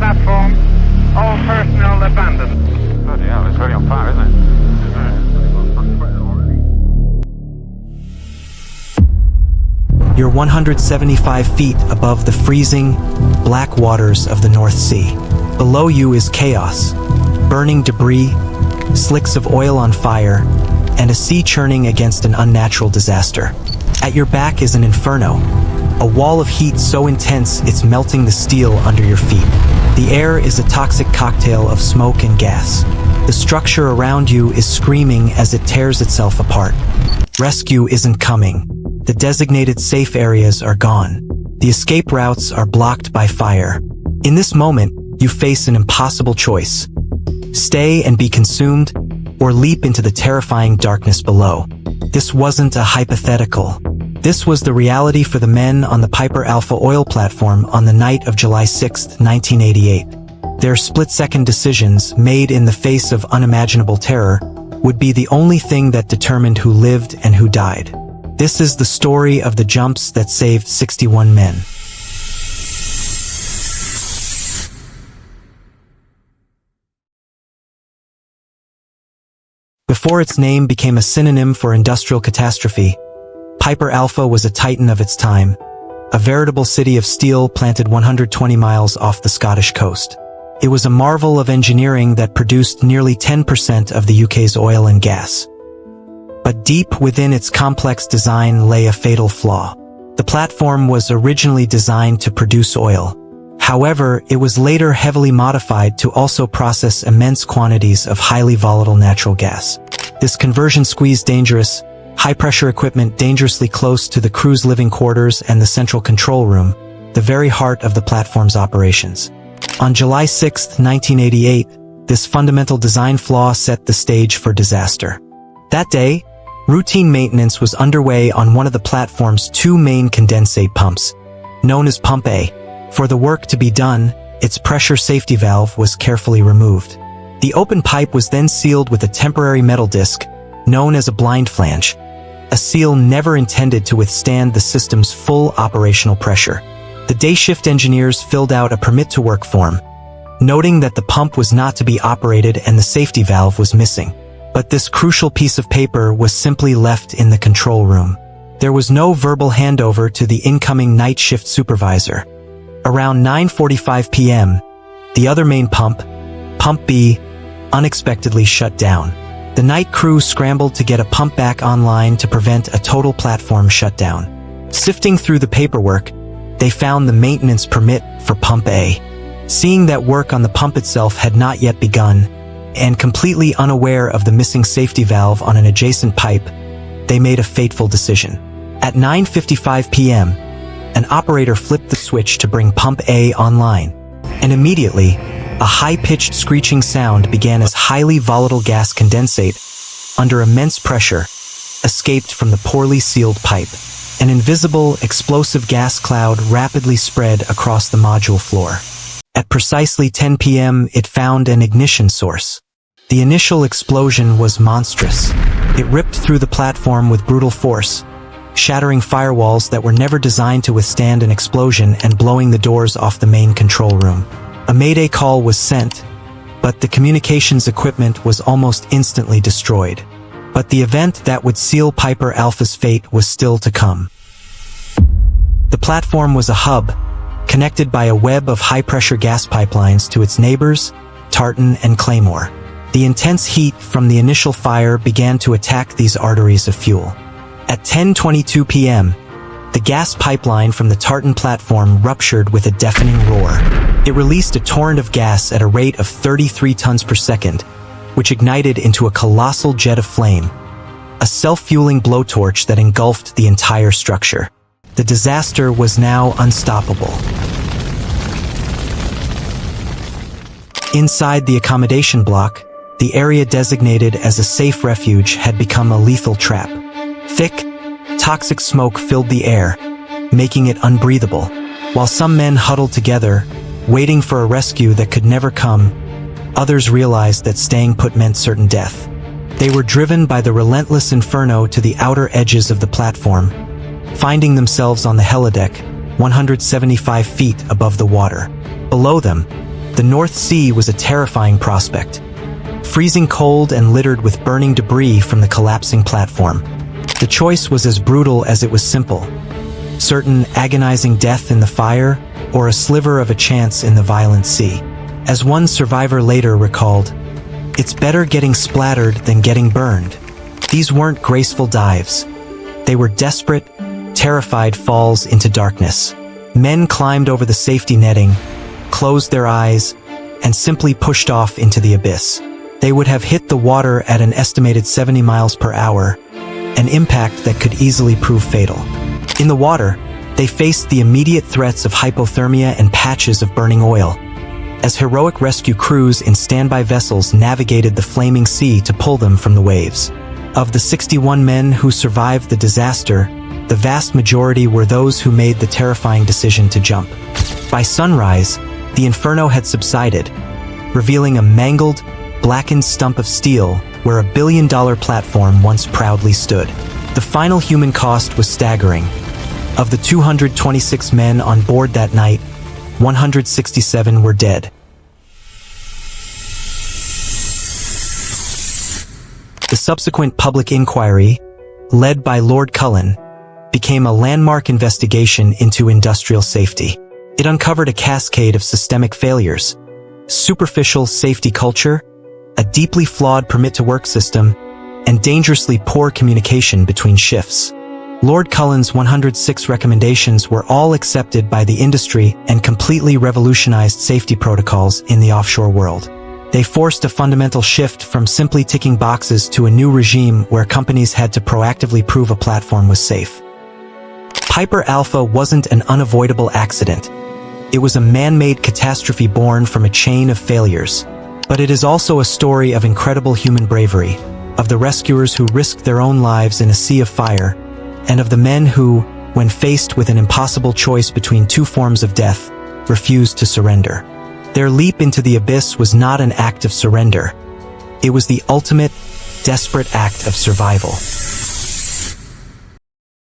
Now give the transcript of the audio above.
platform. All personnel abandoned. Bloody hell, it's really on fire, isn't it? You're 175 feet above the freezing, black waters of the North Sea. Below you is chaos, burning debris, slicks of oil on fire, and a sea churning against an unnatural disaster. At your back is an inferno, a wall of heat so intense it's melting the steel under your feet. The air is a toxic cocktail of smoke and gas. The structure around you is screaming as it tears itself apart. Rescue isn't coming. The designated safe areas are gone. The escape routes are blocked by fire. In this moment, you face an impossible choice. Stay and be consumed, or leap into the terrifying darkness below. This wasn't a hypothetical. This was the reality for the men on the Piper Alpha oil platform on the night of July 6, 1988. Their split-second decisions, made in the face of unimaginable terror, would be the only thing that determined who lived and who died. This is the story of the jumps that saved 61 men. Before its name became a synonym for industrial catastrophe, Piper Alpha was a titan of its time, a veritable city of steel planted 120 miles off the Scottish coast. It was a marvel of engineering that produced nearly 10% of the UK's oil and gas. But deep within its complex design lay a fatal flaw. The platform was originally designed to produce oil. However, it was later heavily modified to also process immense quantities of highly volatile natural gas. This conversion squeezed dangerous, high-pressure equipment dangerously close to the crew's living quarters and the central control room, the very heart of the platform's operations. On July 6, 1988, this fundamental design flaw set the stage for disaster. That day, routine maintenance was underway on one of the platform's two main condensate pumps, known as Pump A. For the work to be done, its pressure safety valve was carefully removed. The open pipe was then sealed with a temporary metal disc, known as a blind flange, a seal never intended to withstand the system's full operational pressure. The day shift engineers filled out a permit to work form, noting that the pump was not to be operated and the safety valve was missing. But this crucial piece of paper was simply left in the control room. There was no verbal handover to the incoming night shift supervisor. Around 9:45 p.m., the other main pump, Pump B, unexpectedly shut down. The night crew scrambled to get a pump back online to prevent a total platform shutdown. Sifting through the paperwork, they found the maintenance permit for Pump A. Seeing that work on the pump itself had not yet begun, and completely unaware of the missing safety valve on an adjacent pipe, they made a fateful decision. At 9:55 p.m., an operator flipped the switch to bring Pump A online, and immediately, a high-pitched screeching sound began as highly volatile gas condensate, under immense pressure, escaped from the poorly sealed pipe. An invisible, explosive gas cloud rapidly spread across the module floor. At precisely 10 p.m., it found an ignition source. The initial explosion was monstrous. It ripped through the platform with brutal force, shattering firewalls that were never designed to withstand an explosion and blowing the doors off the main control room. A mayday call was sent, but the communications equipment was almost instantly destroyed. But the event that would seal Piper Alpha's fate was still to come. The platform was a hub, connected by a web of high-pressure gas pipelines to its neighbors, Tartan and Claymore. The intense heat from the initial fire began to attack these arteries of fuel. At 10:22 p.m., the gas pipeline from the Tartan platform ruptured with a deafening roar. It released a torrent of gas at a rate of 33 tons per second, which ignited into a colossal jet of flame, a self-fueling blowtorch that engulfed the entire structure. The disaster was now unstoppable. Inside the accommodation block, the area designated as a safe refuge had become a lethal trap. Thick, toxic smoke filled the air, making it unbreathable. While some men huddled together, waiting for a rescue that could never come, others realized that staying put meant certain death. They were driven by the relentless inferno to the outer edges of the platform, finding themselves on the helideck, 175 feet above the water. Below them, The North Sea was a terrifying prospect, freezing cold and littered with burning debris from the collapsing platform. The choice was as brutal as it was simple: certain agonizing death in the fire, or a sliver of a chance in the violent sea. As one survivor later recalled, "It's better getting splattered than getting burned." These weren't graceful dives. They were desperate, terrified falls into darkness. Men climbed over the safety netting, closed their eyes, and simply pushed off into the abyss. They would have hit the water at an estimated 70 miles per hour, an impact that could easily prove fatal. In the water, they faced the immediate threats of hypothermia and patches of burning oil, as heroic rescue crews in standby vessels navigated the flaming sea to pull them from the waves. Of the 61 men who survived the disaster, the vast majority were those who made the terrifying decision to jump. By sunrise, the inferno had subsided, revealing a mangled, blackened stump of steel where a billion-dollar platform once proudly stood. The final human cost was staggering. Of the 226 men on board that night, 167 were dead. The subsequent public inquiry, led by Lord Cullen, became a landmark investigation into industrial safety. It uncovered a cascade of systemic failures: superficial safety culture, a deeply flawed permit-to-work system, and dangerously poor communication between shifts. Lord Cullen's 106 recommendations were all accepted by the industry and completely revolutionized safety protocols in the offshore world. They forced a fundamental shift from simply ticking boxes to a new regime where companies had to proactively prove a platform was safe. Piper Alpha wasn't an unavoidable accident. It was a man-made catastrophe born from a chain of failures. But it is also a story of incredible human bravery, of the rescuers who risked their own lives in a sea of fire, and of the men who, when faced with an impossible choice between two forms of death, refused to surrender. Their leap into the abyss was not an act of surrender. It was the ultimate, desperate act of survival.